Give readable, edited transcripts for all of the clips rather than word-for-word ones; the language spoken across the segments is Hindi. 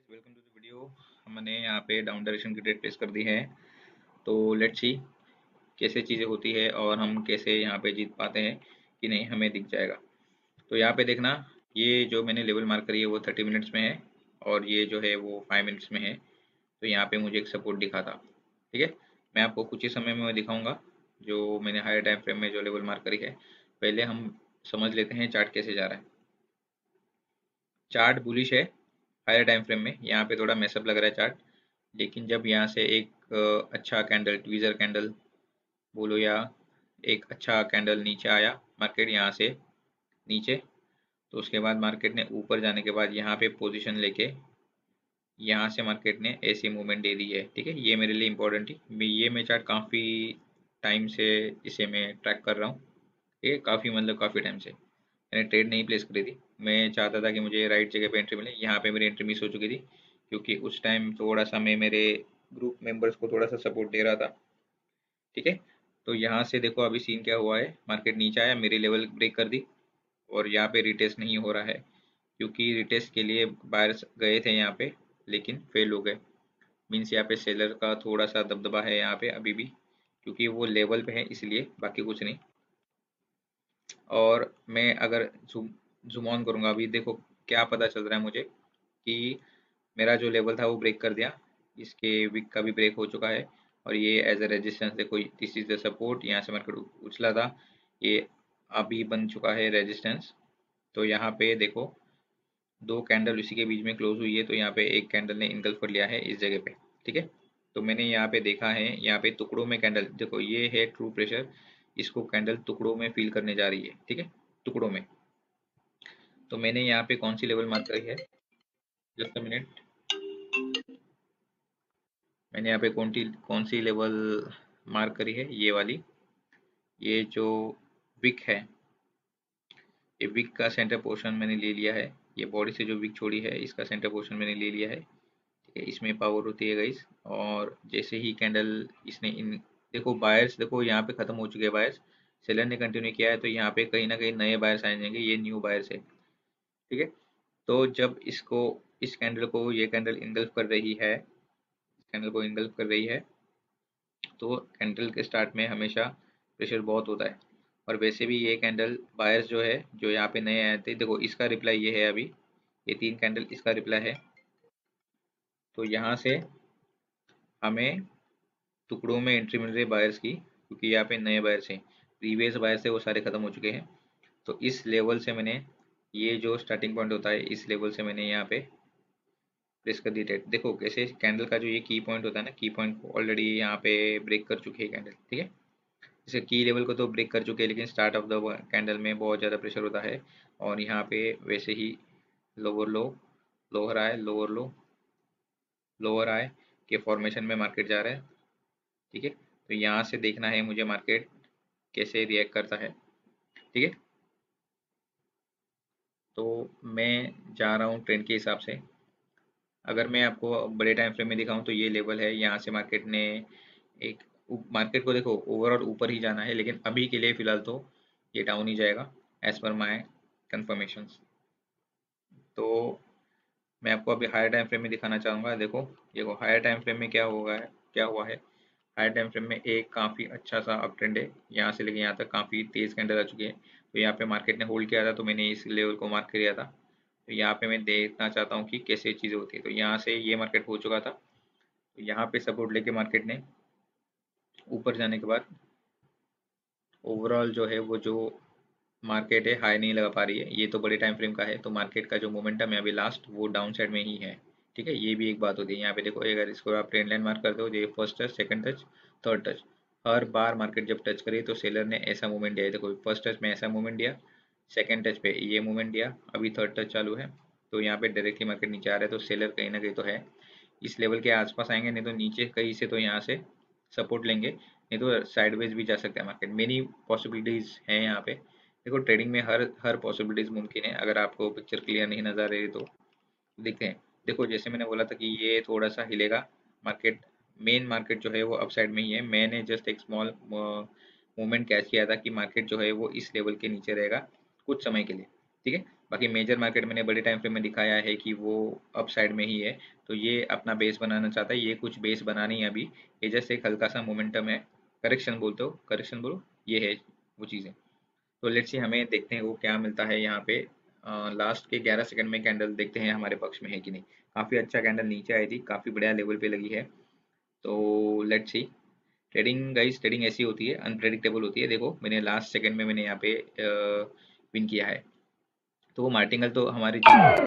Welcome to the video. हमने यहाँ पे डाउन डायरेक्शन की ट्रेड प्लेस कर दी है। तो लेट्स सी कैसे चीज़ें होती है और हम कैसे यहाँ पे जीत पाते हैं कि नहीं, हमें दिख जाएगा। तो यहाँ पे देखना, ये जो मैंने लेवल मार्क करी है वो 30 मिनट्स में है और ये जो है वो 5 मिनट्स में है। तो यहाँ पे मुझे एक सपोर्ट दिखा था। ठीक है, मैं आपको कुछ ही समय में दिखाऊंगा जो मैंने हायर टाइम फ्रेम में जो लेवल मार्क करी है। पहले हम समझ लेते हैं चार्ट कैसे जा रहा है। चार्ट बुलिश है हायर टाइम फ्रेम में। यहाँ पे थोड़ा मैसअप लग रहा है चार्ट, लेकिन जब यहाँ से एक अच्छा कैंडल, ट्वीजर कैंडल बोलो या एक अच्छा कैंडल नीचे आया मार्केट यहाँ से नीचे, तो उसके बाद मार्केट ने ऊपर जाने के बाद यहाँ पे पोजीशन लेके यहाँ से मार्केट ने ऐसी मूवमेंट दे दी है। ठीक है, ये मेरे लिए इंपॉर्टेंट थी। ये मैं चार्ट काफ़ी टाइम से इसे मैं ट्रैक कर रहा हूँ। ये काफ़ी मतलब काफ़ी टाइम से मैंने ट्रेड नहीं प्लेस करी थी। मैं चाहता था कि मुझे राइट जगह पे एंट्री मिले। यहाँ पे मेरी एंट्री मिस हो चुकी थी क्योंकि उस टाइम थोड़ा सा मैं मेरे ग्रुप मेंबर्स को थोड़ा सा सपोर्ट दे रहा था। ठीक है, तो यहाँ से देखो अभी सीन क्या हुआ है। मार्केट नीचे आया, मेरी लेवल ब्रेक कर दी और यहाँ पे रिटेस्ट नहीं हो रहा है क्योंकि रिटेस्ट के लिए बायर्स गए थे यहाँ पे लेकिन फेल हो गए। मीन्स यहाँ पे सेलर का थोड़ा सा दबदबा है यहाँ पे अभी भी, क्योंकि वो लेवल पे है इसलिए, बाकी कुछ नहीं। और मैं अगर जूम ऑन करूंगा अभी, देखो क्या पता चल रहा है मुझे कि मेरा जो लेवल था वो ब्रेक कर दिया। इसके विक का भी ब्रेक हो चुका है और ये एज अ रेजिस्टेंस देखो, दिस इज द सपोर्ट। यहाँ से मार्केट उछला था, ये अभी बन चुका है रेजिस्टेंस। तो यहाँ पे देखो दो कैंडल उसी के बीच में क्लोज हुई है, तो यहाँ पे एक कैंडल ने इनगल्फ कर लिया है इस जगह पे। ठीक है, तो मैंने यहाँ पे देखा है, यहाँ पे टुकड़ों में कैंडल देखो, ये है ट्रू प्रेशर। इसको कैंडल टुकड़ों में फील करने जा रही है। ठीक है, टुकड़ों में। तो मैंने यहाँ पे कौन सी लेवल मार्क करी है, जस्ट अ मिनट। मैंने यहाँ पे कौन सी लेवल मार्क करी है, ये वाली। ये जो विक है, ये विक का सेंटर पोर्शन मैंने ले लिया है। ये बॉडी से जो विक छोड़ी है इसका सेंटर पोर्शन मैंने ले लिया है। ठीक है, इसमें पावर होती है गाइस। और जैसे ही कैंडल इसने इन, देखो बायर्स देखो यहाँ पे खत्म हो चुके हैं बायर्स। सेलर ने कंटिन्यू किया है तो यहाँ पे कहीं ना कहीं नए बायर्स आ जाएंगे, ये न्यू बायर्स है। ठीक है, तो जब इसको, इस कैंडल को ये कैंडल इनगल्फ कर रही है, कैंडल को इनगल्फ कर रही है, तो कैंडल के स्टार्ट में हमेशा प्रेशर बहुत होता है। और वैसे भी ये कैंडल बायर्स जो है, जो यहाँ पे नए आए थे, देखो इसका रिप्लाई ये है अभी, ये तीन कैंडल इसका रिप्लाई है। तो यहाँ से हमें टुकड़ों में एंट्री मिल रही है बायर्स की, क्योंकि यहाँ पे नए बायर्स हैं। प्रीवियस बायर्स थे वो सारे खत्म हो चुके हैं। तो इस लेवल से मैंने, ये जो स्टार्टिंग पॉइंट होता है, इस लेवल से मैंने यहाँ पे प्रेस कर दी ट्रेड। देखो कैसे कैंडल का जो ये की पॉइंट होता है ना, की पॉइंट को ऑलरेडी यहाँ पे ब्रेक कर चुकी है कैंडल। ठीक है, जैसे की लेवल को तो ब्रेक कर चुके हैं, लेकिन स्टार्ट ऑफ द कैंडल में बहुत ज़्यादा प्रेशर होता है। और यहाँ पे वैसे ही लोअर लो, लोअर आए, लोअर लो, लोअर आए के फॉर्मेशन में मार्केट जा रहा है। ठीक है, तो यहाँ से देखना है मुझे मार्केट कैसे रिएक्ट करता है। ठीक है, तो मैं जा रहा हूँ ट्रेंड के हिसाब से। अगर मैं आपको बड़े टाइम फ्रेम में दिखाऊं तो ये लेवल है, यहाँ से मार्केट ने एक, मार्केट को देखो ओवरऑल ऊपर ही जाना है, लेकिन अभी के लिए फिलहाल तो ये डाउन ही जाएगा एज पर माई कंफर्मेशंस। तो मैं आपको अभी हायर टाइम फ्रेम में दिखाना चाहूँगा। देखो देखो हायर टाइम फ्रेम में क्या होगा है, क्या हुआ है। हायर टाइम फ्रेम में एक काफ़ी अच्छा सा अप ट्रेंड है, यहाँ से लेके यहाँ तक काफ़ी तेज़ कैंडल आ चुकी है। तो यहाँ पे मार्केट ने होल्ड किया था, तो मैंने इस लेवल को मार्क किया था। तो यहाँ पे मैं देखना चाहता हूँ कि कैसे चीज़ें होती है। तो यहाँ से ये मार्केट हो चुका था, तो यहाँ पे सपोर्ट लेके मार्केट ने ऊपर जाने के बाद ओवरऑल जो है वो जो मार्केट है हाई नहीं लगा पा रही है। ये तो बड़े टाइम फ्रेम का है, तो मार्केट का जो मोमेंटम है अभी लास्ट, वो डाउन साइड में ही है। ठीक है, ये भी एक बात होती है। यहाँ पे देखो अगर इसको आप ट्रेंड लाइन मार्क करते हो, ये first touch, second touch, third touch, हर बार मार्केट जब टच करे तो सेलर ने ऐसा मूवमेंट दिया है। देखो फर्स्ट टच में ऐसा मूवमेंट दिया, सेकंड टच पे ये मूवमेंट दिया, अभी थर्ड टच चालू है। तो यहाँ पे डायरेक्टली मार्केट नीचे आ रहा है, तो सेलर कहीं ना कहीं तो है, इस लेवल के आसपास आएंगे, नहीं तो नीचे कहीं से तो यहाँ से सपोर्ट लेंगे, नहीं तो साइडवेज भी जा सकता है मार्केट। मेनी पॉसिबिलिटीज हैं यहाँ पे। देखो ट्रेडिंग में हर हर पॉसिबिलिटीज मुमकिन है। अगर आपको पिक्चर क्लियर नहीं नजर आ रही तो देखते हैं। देखो जैसे मैंने बोला था कि ये थोड़ा सा हिलेगा मार्केट, मेन मार्केट जो है वो अपसाइड में ही है। मैंने जस्ट एक स्मॉल मूवमेंट कैच किया था कि मार्केट जो है वो इस लेवल के नीचे रहेगा कुछ समय के लिए। ठीक है, बाकी मेजर मार्केट मैंने बड़े टाइम फ्रेम में दिखाया है कि वो अप साइड में ही है, तो ये अपना बेस बनाना चाहता है। ये कुछ बेस बना नहीं है अभी, ये जैसे एक हल्का सा मोमेंटम है, करेक्शन बोलते हो, करेक्शन बोलो, ये है वो चीज़ें। तो लेट्स सी, हमें देखते हैं वो क्या मिलता है यहाँ पे। लास्ट के 11 सेकंड में कैंडल देखते हैं हमारे पक्ष में है कि नहीं। काफ़ी अच्छा कैंडल नीचे आई थी, काफ़ी बढ़िया लेवल पे लगी है। तो let's see, trading guys, trading ऐसी होती है, अनप्रेडिक्टेबल होती है। देखो मैंने लास्ट सेकंड में मैंने यहाँ पे विन किया है, तो वो मार्टिंगल तो हमारी लॉस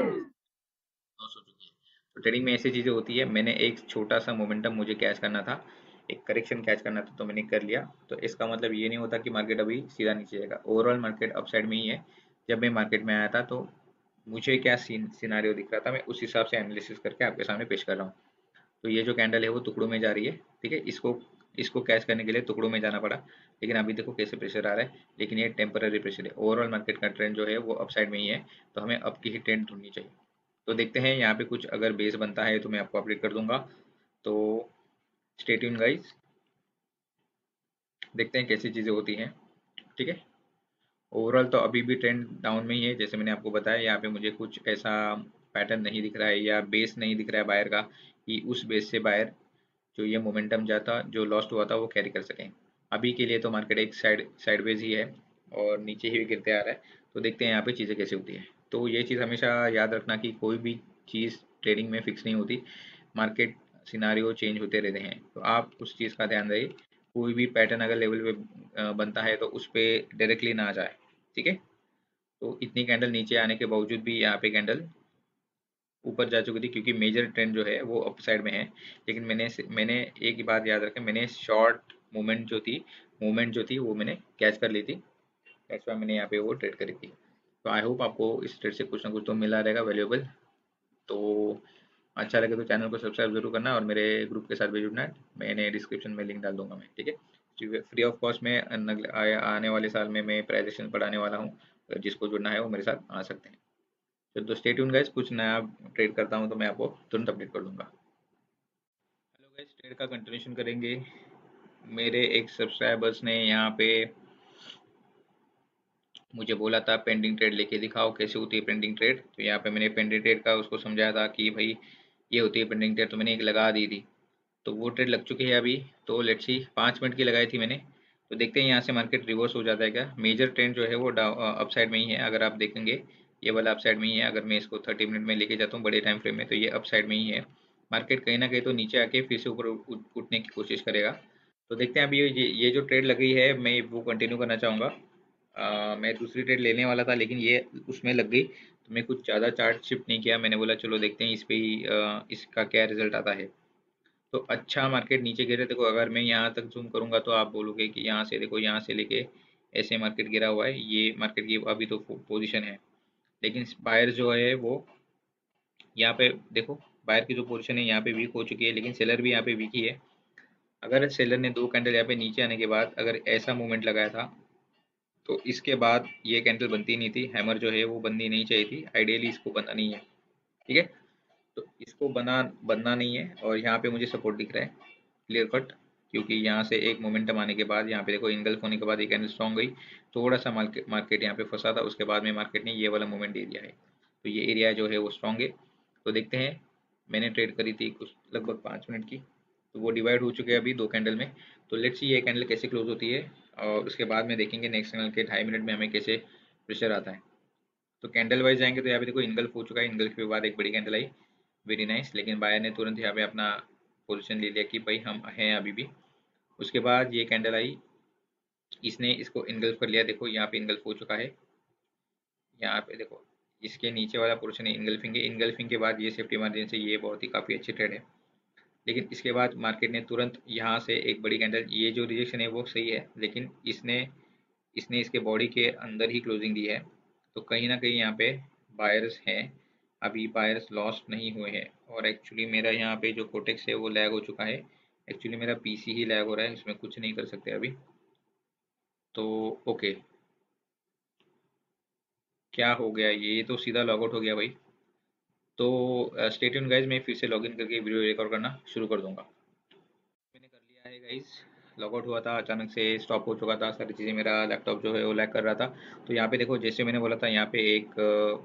हो चुकी है। तो ट्रेडिंग में ऐसी चीज़ें होती है। मैंने एक छोटा सा मोमेंटम मुझे कैच करना था, एक करेक्शन कैच करना था, तो मैंने कर लिया। तो इसका मतलब ये नहीं होता कि मार्केट अभी सीधा नीचे जाएगा, ओवरऑल मार्केट अपसाइड में ही है। जब मैं मार्केट में आया था तो मुझे क्या सिनारियो दिख रहा था, मैं उस हिसाब से एनालिसिस करके आपके सामने पेश कर रहा हूँ। तो ये जो कैंडल है वो टुकड़ों में जा रही है, ठीक है। इसको इसको कैच करने के लिए टुकड़ों में जाना पड़ा, लेकिन अभी देखो कैसे प्रेशर आ रहा है। लेकिन ये टेम्पररी प्रेशर है, ओवरऑल मार्केट का ट्रेंड जो है वो अपसाइड में ही है, तो हमें अप की ही ट्रेंड ढूंढनी चाहिए। तो देखते हैं यहाँ पे कुछ अगर बेस बनता है तो मैं आपको अपडेट कर दूंगा। तो स्टे ट्यून गाइस, देखते हैं कैसी चीज़ें होती हैं, ठीक है। ओवरऑल तो अभी भी ट्रेंड डाउन में ही है, जैसे मैंने आपको बताया। यहाँ पे मुझे कुछ ऐसा पैटर्न नहीं दिख रहा है या बेस नहीं दिख रहा है बायर का, कि उस बेस से बायर जो ये मोमेंटम जाता, जो लॉस्ट हुआ था, वो कैरी कर सकें। अभी के लिए तो मार्केट एक साइडवेज ही है और नीचे ही गिरते आ रहा है। तो देखते हैं यहाँ पे चीज़ें कैसे होती है। तो ये चीज़ हमेशा याद रखना कि कोई भी चीज़ ट्रेडिंग में फिक्स नहीं होती, मार्केट सिनारियो चेंज होते रहते हैं, तो आप उस चीज़ का ध्यान रखिए। कोई भी पैटर्न अगर लेवल पे बनता है तो उस पर डायरेक्टली ना आ जाए, ठीक है। तो इतनी कैंडल नीचे आने के बावजूद भी यहाँ पे कैंडल ऊपर जा चुकी थी, क्योंकि मेजर ट्रेंड जो है वो अप साइड में है। लेकिन मैंने एक ही बात याद रखें, मैंने शॉर्ट मूवमेंट जो थी वो मैंने कैच कर ली थी। दैट्स व्हाई मैंने यहाँ पे वो ट्रेड करी थी। तो आई होप आपको इस ट्रेड से कुछ ना कुछ तो मिला रहेगा वैल्यूएबल। तो अच्छा लगे तो चैनल को सब्सक्राइब जरूर करना और मेरे ग्रुप के साथ भी जुड़ना है। मैंने डिस्क्रिप्शन में लिंक डाल दूंगा मैं, ठीक है। फ्री ऑफ कॉस्ट में आने वाले साल में मैं प्राइजेशन पढ़ाने वाला हूँ, जिसको जुड़ना है वो मेरे साथ आ सकते हैं। तो स्टे ट्यून गाइस, कुछ नया ट्रेड करता हूँ तो मैं आपको तुरंत अपडेट कर दूंगा। हेलो गाइस, ट्रेड का कंटिन्यूशन करेंगे। मेरे एक सब्सक्राइबर्स ने यहाँ पे मुझे बोला था पेंडिंग ट्रेड लेके दिखाओ कैसे होती है पेंडिंग ट्रेड। तो यहाँ पे मैंने पेंडिंग ट्रेड का उसको समझाया था कि भाई ये होती है पेंडिंग ट्रेड, तो मैंने एक लगा दी थी। तो वो ट्रेड लग चुकी है अभी। तो लेट्स सी, 5 मिनट की लगाई थी मैंने। तो देखते हैं यहाँ से मार्केट रिवर्स हो जाता है क्या। मेजर ट्रेंड जो है वो अप साइड में ही है, अगर आप देखेंगे ये वाला अप साइड में ही है। अगर मैं इसको 30 मिनट में लेके जाता हूँ बड़े टाइम फ्रेम में, तो ये अप साइड में ही है। मार्केट कहीं ना कहीं तो नीचे आके फिर से ऊपर उठने की कोशिश करेगा। तो देखते हैं अभी ये जो ट्रेड लगी है मैं वो कंटिन्यू करना चाहूँगा। मैं दूसरी ट्रेड लेने वाला था, लेकिन ये उसमें लग गई, तो मैं कुछ ज़्यादा चार्ट शिफ्ट नहीं किया। मैंने बोला चलो देखते हैं इस पे ही इसका क्या रिजल्ट आता है। तो अच्छा मार्केट नीचे गिरे, देखो अगर मैं यहाँ तक जूम करूंगा तो आप बोलोगे कि यहाँ से देखो, यहाँ से लेके ऐसे मार्केट गिरा हुआ है। ये मार्केट की अभी तो पोजीशन है, लेकिन बायर जो है वो यहाँ पे देखो, बायर की जो पोजीशन है यहाँ पे वीक हो चुकी है, लेकिन सेलर भी यहाँ पे वीक ही है। अगर सेलर ने 2 कैंडल यहाँ पे नीचे आने के बाद अगर ऐसा मूवमेंट लगाया था, तो इसके बाद ये कैंडल बनती नहीं थी। हैमर जो है वो बननी नहीं चाहिए थी, आइडियली इसको बनना नहीं है, ठीक है। तो इसको बनना नहीं है, और यहाँ पे मुझे सपोर्ट दिख रहा है क्लियर कट। क्योंकि यहाँ से एक मोमेंटम आने के बाद यहाँ पे देखो इनगल्फ होने के बाद एक कैंडल स्ट्रॉन्ग गई, थोड़ा सा मार्केट यहाँ पे फंसा था, उसके बाद में मार्केट ने ये वाला मोमेंट दे दिया है। तो ये एरिया जो है वो स्ट्रॉन्ग है। तो देखते हैं, मैंने ट्रेड करी थी कुछ लगभग 5 मिनट की, तो वो डिवाइड हो चुके हैं अभी 2 कैंडल में। तो लेट्स सी ये कैंडल कैसे क्लोज होती है, और उसके बाद में देखेंगे नेक्स्ट कैंडल के 2.5 मिनट में हमें कैसे प्रेशर आता है। तो कैंडल वाइज जाएंगे तो यहाँ पे देखो इनगल्फ हो चुका है, इनगल्फ के बाद एक बड़ी कैंडल आई, वेरी नाइस। लेकिन बायर ने तुरंत यहाँ पे अपना पोजीशन ले लिया कि भाई हम हैं अभी भी। उसके बाद ये कैंडल आई, इसने इसको इनगल्फ कर लिया। देखो यहाँ पे इनगल्फ हो चुका है, यहाँ पे देखो इसके नीचे वाला पोर्शन है इनगल्फिंग है। इनगल्फिंग के बाद ये सेफ्टी मार्जिन से ये बहुत ही काफ़ी अच्छी ट्रेड है। लेकिन इसके बाद मार्केट ने तुरंत यहाँ से एक बड़ी कैंडल, ये जो रिजेक्शन है वो सही है, लेकिन इसने इसने इसके बॉडी के अंदर ही क्लोजिंग दी है। तो कहीं ना कहीं यहाँ पे बायर्स हैं, अभी बायर्स लॉस्ट नहीं हुए हैं। और एक्चुअली मेरा यहाँ पे जो कोटेक्स है वो लैग हो चुका है। एक्चुअली मेरा पीसी ही लैग हो रहा है, इसमें कुछ नहीं कर सकते अभी। तो ओके, क्या हो गया, ये तो सीधा लॉग आउट हो गया भाई। तो स्टे ट्यून गाइज, मैं फिर से लॉगिन करके वीडियो रिकॉर्ड करना शुरू कर दूंगा। मैंने कर लिया है गाइज, लॉगआउट हुआ था, अचानक से स्टॉप हो चुका था, सारी चीज़ें, मेरा लैपटॉप जो है वो लैग कर रहा था। तो यहाँ पे देखो, जैसे मैंने बोला था, यहाँ पे एक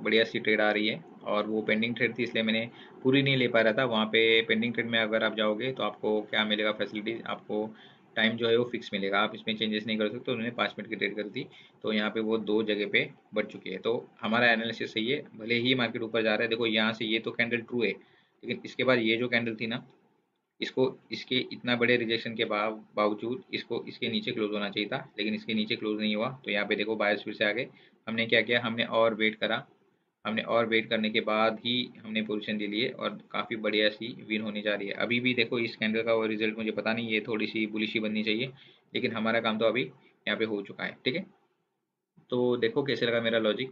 बढ़िया सी ट्रेड आ रही है, और वो पेंडिंग ट्रेड थी, इसलिए मैंने पूरी नहीं ले पा रहा था। वहाँ पे पेंडिंग ट्रेड में अगर आप जाओगे तो आपको क्या मिलेगा फैसिलिटी, आपको टाइम जो है वो फिक्स मिलेगा, आप इसमें चेंजेस नहीं कर सकते। तो उन्होंने 5 मिनट की ट्रेड कर दी, तो यहाँ पे वो 2 जगह पे बढ़ चुकी है। तो हमारा एनालिसिस सही है, भले ही मार्केट ऊपर जा रहा है। देखो यहाँ से ये तो कैंडल ट्रू है, लेकिन इसके बाद ये जो कैंडल थी ना, इसको, इसके इतना बड़े रिजेक्शन के बावजूद इसको इसके नीचे क्लोज होना चाहिए था, लेकिन इसके नीचे क्लोज नहीं हुआ। तो यहाँ पे देखो बायर्स फिर से आ गए। हमने क्या किया, हमने और वेट करा, हमने और वेट करने के बाद ही हमने पोजीशन ले लिए, और काफ़ी बढ़िया सी विन होने जा रही है। अभी भी देखो इस कैंडल का वो रिजल्ट मुझे पता नहीं, ये थोड़ी सी बुलिश ही बननी चाहिए, लेकिन हमारा काम तो अभी यहाँ पे हो चुका है। ठीक है, तो देखो कैसे लगा मेरा लॉजिक।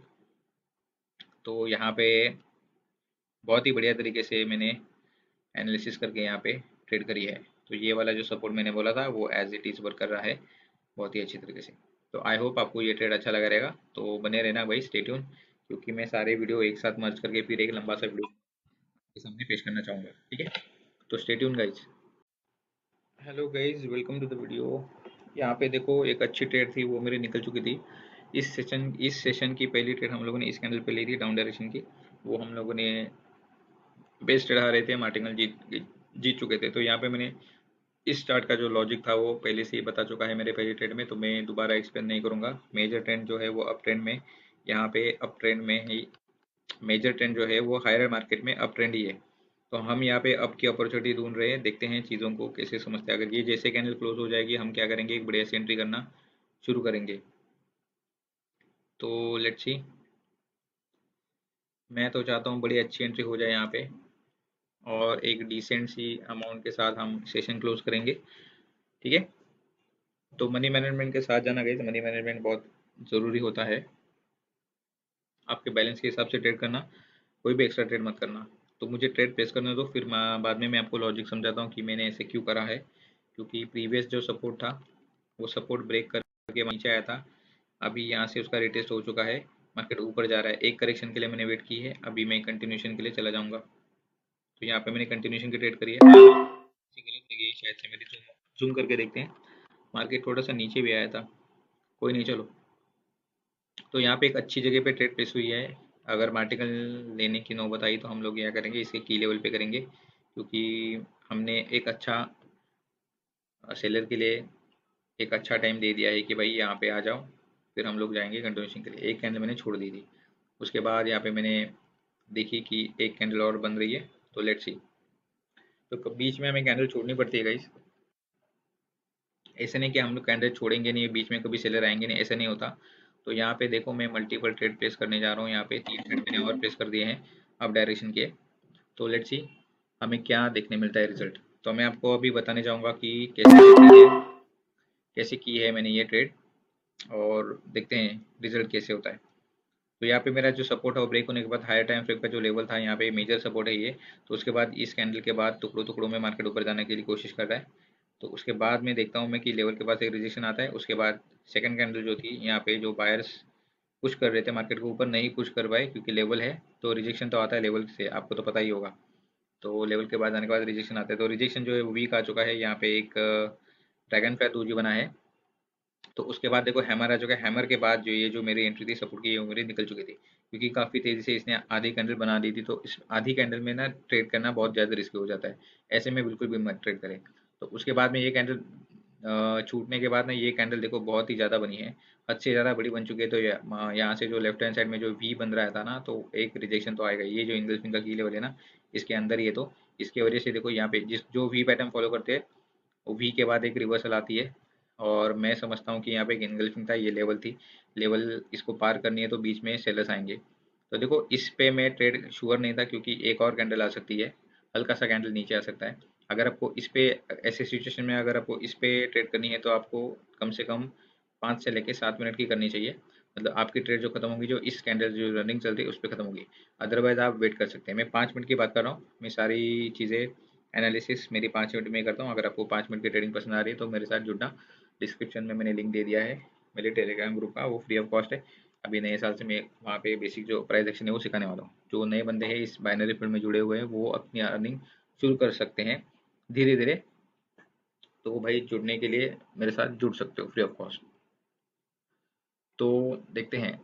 तो यहाँ पे बहुत ही बढ़िया तरीके से मैंने एनालिसिस करके यहाँ पे ट्रेड करी है। तो ये वाला जो सपोर्ट मैंने बोला था वो एज इट इज़ वर्क कर रहा है बहुत ही अच्छी तरीके से। तो आई होप आपको ये ट्रेड अच्छा लगा रहेगा, तो बने रहना भाई, स्टे ट्यून, क्योंकि मैं सारे वीडियो एक साथ मर्ज करके फिर एक लंबा सा वीडियो के सामने पेश करना चाहूँगा। ठीक है, तो stay tune guys. Hello guys, welcome to the video. यहाँ पे देखो एक अच्छी ट्रेड थी, वो मेरी निकल चुकी थी। इस सेशन की पहली ट्रेड हम लोगों ने इस कैंडल पे ली थी डाउन डायरेक्शन की, वो हम लोगों ने बेस चढ़ा रहे थे, मार्टिनल जीत जीत चुके थे। तो यहाँ पे मैंने इस चार्ट का जो लॉजिक था वो पहले से ही बता चुका है मेरे पहले ट्रेड में, तो मैं दोबारा एक्सप्लेन नहीं करूंगा। मेजर ट्रेंड जो है वो अप ट्रेंड में, यहाँ पे अप ट्रेंड में ही, मेजर ट्रेंड जो है वो हायर मार्केट में अप ट्रेंड ही है। तो हम यहाँ पे अप की अपॉर्चुनिटी ढूंढ रहे हैं, देखते हैं चीज़ों को कैसे समझते हैं। अगर ये जैसे कैंडल क्लोज हो जाएगी, हम क्या करेंगे, एक बढ़िया सी एंट्री करना शुरू करेंगे। तो लेट्स सी, मैं तो चाहता हूँ बड़ी अच्छी एंट्री हो जाए यहाँ पे, और एक डिसेंट सी अमाउंट के साथ हम सेशन क्लोज करेंगे। ठीक है, तो मनी मैनेजमेंट के साथ जाना, गई मनी मैनेजमेंट बहुत ज़रूरी होता है। आपके बैलेंस के हिसाब से ट्रेड करना, कोई भी एक्स्ट्रा ट्रेड मत करना। तो मुझे ट्रेड प्लेस करने दो, फिर बाद में मैं आपको लॉजिक समझाता हूँ कि मैंने ऐसे क्यों करा है। क्योंकि प्रीवियस जो सपोर्ट था वो सपोर्ट ब्रेक करके नीचे आया था, अभी यहाँ से उसका रिटेस्ट हो चुका है, मार्केट ऊपर जा रहा है। एक करेक्शन के लिए मैंने वेट की है, अभी मैं कंटिन्यूशन के लिए चला जाऊँगा। तो यहाँ पे मैंने कंटिन्यूशन की ट्रेड करी है। गलत लगी है शायद से मेरी, जूम जूम करके देखते हैं। मार्केट थोड़ा सा नीचे भी आया था, कोई नहीं, चलो। तो यहाँ पे एक अच्छी जगह पे ट्रेड प्लेस हुई है। अगर मार्टिकल लेने की नौबत आई तो हम लोग क्या करेंगे, इसके की लेवल पे करेंगे, क्योंकि हमने एक अच्छा सेलर के लिए एक अच्छा टाइम दे दिया है कि भाई यहाँ पे आ जाओ। फिर हम लोग जाएंगे कंटिन्यूशन के लिए। एक कैंडल मैंने छोड़ दी थी, उसके बाद यहाँ पे मैंने देखी कि एक कैंडल और बन रही है, तो लेट्स सी। तो बीच में हमें कैंडल छोड़नी पड़ती है गाइस, ऐसे नहीं कि हम लोग कैंडल छोड़ेंगे नहीं, बीच में कभी सेलर आएंगे नहीं, ऐसा नहीं होता। तो यहाँ पे देखो मैं मल्टीपल ट्रेड प्लेस करने जा रहा हूँ, यहाँ पे 3 ट्रेड मैंने और प्लेस कर दिए हैं अप डायरेक्शन के। तो लेट्स सी हमें क्या देखने मिलता है रिजल्ट। तो मैं आपको अभी बताने जाऊँगा कि कैसे की है मैंने ये ट्रेड, और देखते हैं रिजल्ट कैसे होता है। तो यहाँ पे मेरा जो सपोर्ट है वो ब्रेक होने के बाद हायर टाइम फ्रेम का जो लेवल था, यहाँ पे मेजर सपोर्ट है ये। तो उसके बाद इस कैंडल के बाद टुकड़ों टुकड़ों में मार्केट ऊपर जाने के लिए कोशिश कर रहा है। तो उसके बाद में देखता हूँ मैं कि लेवल के पास एक रिजेक्शन आता है। उसके बाद सेकंड कैंडल जो थी, यहाँ पे जो बायर्स पुश कर रहे थे मार्केट को ऊपर, नहीं पुश कर पाए क्योंकि लेवल है, तो रिजेक्शन तो आता है लेवल से, आपको तो पता ही होगा। तो लेवल के बाद आने के बाद रिजेक्शन आता है, तो रिजेक्शन जो है वो वीक आ चुका है। यहाँ पे एक ड्रैगन फ्लाई दोजी बना है। तो उसके बाद देखो हैमर आ चुका है। हैमर के बाद जो ये जो मेरी एंट्री थी सपोर्ट की, ये मेरी निकल चुकी थी, क्योंकि काफ़ी तेज़ी से इसने आधी कैंडल बना दी थी। तो इस आधी कैंडल में ना ट्रेड करना बहुत ज़्यादा रिस्की हो जाता है, ऐसे में बिल्कुल भी मत ट्रेड करें। तो उसके बाद में ये कैंडल छूटने के बाद ना, ये कैंडल देखो बहुत ही ज़्यादा बनी है, हद से ज़्यादा बड़ी बन चुकी है। तो यहाँ से जो लेफ्ट हैंड साइड में जो वी बन रहा था ना, तो एक रिजेक्शन तो आएगा। ये जो इंगल्फिंग का की लेवल है ना, इसके अंदर ये, तो इसके वजह से देखो यहाँ पे जिस जो वी पैटर्न फॉलो करते हैं, वो वी के बाद एक रिवर्सल आती है। और मैं समझता हूँ कि यहाँ पे एक इनगल्फिंग था, ये लेवल थी, लेवल इसको पार करनी है तो बीच में सेलर्स आएंगे। तो देखो इस पे मैं ट्रेड श्योर नहीं था, क्योंकि एक और कैंडल आ सकती है, हल्का सा कैंडल नीचे आ सकता है। अगर आपको इस पे, ऐसे सिचुएशन में अगर आपको इस पे ट्रेड करनी है तो आपको कम से कम 5 से लेके 7 मिनट की करनी चाहिए। मतलब आपकी ट्रेड जो खत्म होगी, जो इस कैंडल जो रनिंग चल रही है उस पर खत्म होगी। अदरवाइज आप वेट कर सकते हैं। मैं 5 मिनट की बात कर रहा हूँ, मैं सारी चीज़ें एनालिसिस मेरी 5 मिनट में करता हूँ। अगर आपको 5 मिनट की ट्रेडिंग पसंद आ रही है तो मेरे साथ जुड़ना। डिस्क्रिप्शन में मैंने लिंक दे दिया है मेरे टेलीग्राम ग्रुप का, वो फ्री ऑफ कॉस्ट है। अभी नए साल से मैं वहाँ पे बेसिक जो प्राइस एक्शन है वो सिखाने वाला हूँ। जो नए बंदे हैं इस बाइनरी फील्ड में जुड़े हुए हैं, वो अपनी अर्निंग शुरू कर सकते हैं धीरे धीरे, तो भाई जुड़ने के लिए मेरे साथ जुड़ सकते हो फ्री ऑफ कॉस्ट। तो देखते हैं।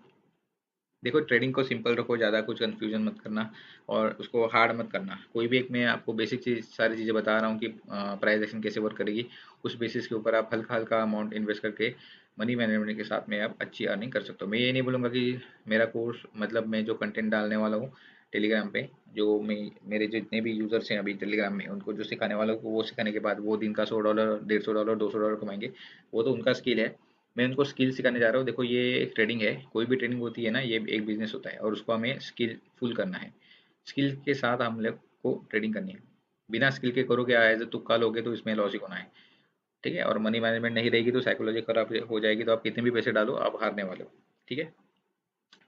देखो, ट्रेडिंग को सिंपल रखो, ज़्यादा कुछ कंफ्यूजन मत करना और उसको हार्ड मत करना। कोई भी एक, मैं आपको बेसिक चीज सारी चीज़ें बता रहा हूँ कि प्राइस एक्शन कैसे वर्क करेगी। उस बेसिस के ऊपर आप हल्का हल्का अमाउंट इन्वेस्ट करके मनी मैनेजमेंट के साथ में आप अच्छी अर्निंग कर सकते हो। मैं ये नहीं बोलूँगा कि मेरा कोर्स, मतलब मैं जो कंटेंट डालने वाला हूँ टेलीग्राम पे, जो मैं, मेरे जितने भी यूजर्स हैं अभी टेलीग्राम में, उनको जो सिखाने वाला हूँ, वो सिखाने के बाद वो दिन का $100, $150, $200 कमाएंगे। वो तो उनका स्किल है। मैं उनको स्किल सिखाने जा रहा हूँ। देखो, ये एक ट्रेडिंग है, कोई भी ट्रेडिंग होती है ना, ये एक बिजनेस होता है और उसको हमें स्किलफुल करना है। स्किल के साथ हम लोग को ट्रेडिंग करनी है। बिना स्किल के करोगे, एज ए तुक्का लोगे, तो इसमें लॉजिक होना है। ठीक है, और मनी मैनेजमेंट नहीं रहेगी तो साइकोलॉजी खराब हो जाएगी, तो आप कितने भी पैसे डालो आप हारने वाले हो। ठीक है,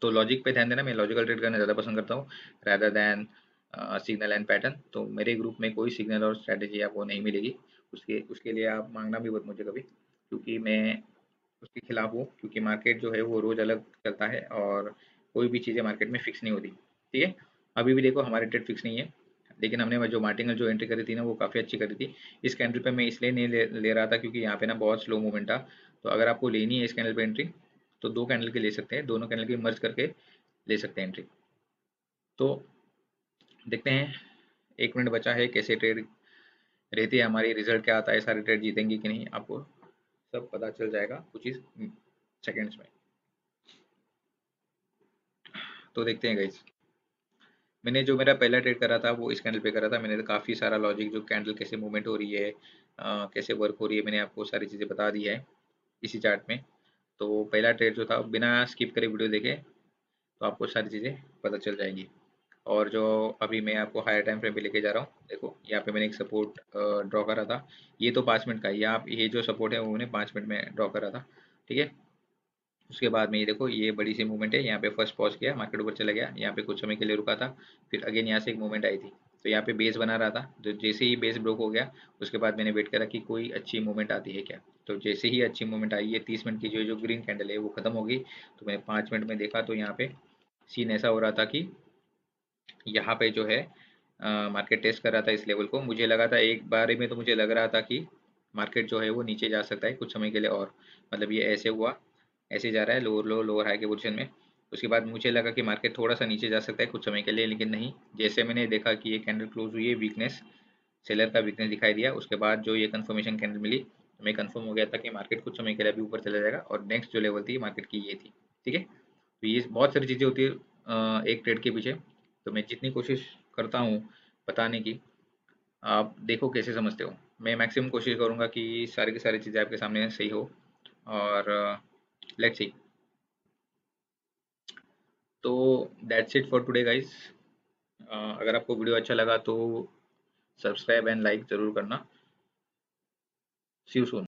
तो लॉजिक पे ध्यान देना। मैं लॉजिकल ट्रेड करना ज़्यादा पसंद करता हूँ rather than signal and pattern. तो मेरे ग्रुप में कोई सिग्नल और स्ट्रैटेजी आपको नहीं मिलेगी। उसके उसके लिए आप मांगना भी मत मुझे कभी, क्योंकि मैं उसके खिलाफ हूँ। क्योंकि मार्केट जो है वो रोज अलग चलता है और कोई भी चीज़ें मार्केट में फिक्स नहीं होती। ठीक है, अभी भी देखो हमारे ट्रेड फिक्स नहीं है, लेकिन हमने जो मार्टिनल जो एंट्री करी थी ना, वो काफ़ी अच्छी करी थी। इस कैंडल पे मैं इसलिए नहीं ले रहा था क्योंकि यहाँ पे ना बहुत स्लो मूवमेंट था। तो अगर आपको लेनी है इस कैंडल पे एंट्री, तो दो कैंडल के ले सकते हैं, दोनों कैंडल की मर्ज करके ले सकते हैं एंट्री। तो देखते हैं, 1 मिनट बचा है, कैसे ट्रेड रहती है हमारी, रिजल्ट क्या आता है, सारे ट्रेड जीतेंगे कि नहीं, आपको सब पता चल जाएगा कुछ ही सेकेंड्स में। तो देखते हैं गाइस। मैंने जो मेरा पहला ट्रेड करा था वो इस कैंडल पे करा था। मैंने तो काफ़ी सारा लॉजिक, जो कैंडल कैसे मूवमेंट हो रही है, कैसे वर्क हो रही है, मैंने आपको सारी चीज़ें बता दी है इसी चार्ट में। तो पहला ट्रेड जो था, बिना स्किप करे वीडियो देखे, तो आपको सारी चीज़ें पता चल जाएंगी। और जो अभी मैं आपको हायर टाइम फ्रेम पे लेके जा रहा हूँ, देखो यहाँ पे मैंने एक सपोर्ट ड्रॉ करा था। ये तो 5 मिनट का है, ये जो सपोर्ट है वो मैंने 5 मिनट में ड्रॉ करा था। ठीक है, उसके बाद में ये देखो, ये बड़ी सी मूवमेंट है। यहाँ पे फर्स्ट पॉज किया, मार्केट ऊपर चला गया, यहाँ पे कुछ समय के लिए रुका था, फिर अगेन यहाँ से एक मूवमेंट आई थी। तो यहाँ पे बेस बना रहा था, तो जैसे ही बेस ब्रोक हो गया, उसके बाद मैंने वेट करा कि कोई अच्छी मूवमेंट आती है क्या। तो जैसे ही अच्छी मूवमेंट आई है, 30 मिनट की जो जो ग्रीन कैंडल है वो खत्म हो गई। तो मैंने 5 मिनट में देखा, तो यहाँ पे सीन ऐसा हो रहा था कि यहाँ पे जो है मार्केट टेस्ट कर रहा था इस लेवल को। मुझे लगा था एक बार में, तो मुझे लग रहा था कि मार्केट जो है वो नीचे जा सकता है कुछ समय के लिए, और मतलब ये ऐसे हुआ, ऐसे जा रहा है लोअर लो लोअर हाई के पोजीशन में। उसके बाद मुझे लगा कि मार्केट थोड़ा सा नीचे जा सकता है कुछ समय के लिए, लेकिन नहीं। जैसे मैंने देखा कि ये कैंडल क्लोज हुई है, वीकनेस, सेलर का वीकनेस दिखाई दिया, उसके बाद जो ये कंफर्मेशन कैंडल मिली, तो मैं कंफर्म हो गया था कि मार्केट कुछ समय के लिए अभी ऊपर चला जाएगा, और नेक्स्ट जो लेवल थी मार्केट की ये थी। ठीक है, तो ये बहुत सारी चीज़ें होती है एक ट्रेड के पीछे। तो मैं जितनी कोशिश करता हूँ बताने की, आप देखो कैसे समझते हो। मैं मैक्सिमम कोशिश करूँगा कि सारी की सारी चीज़ें आपके सामने सही हो। और लेट्स सी। तो that's it for today guys. अगर आपको वीडियो अच्छा लगा तो सब्सक्राइब एंड लाइक ज़रूर करना। सी यू सून।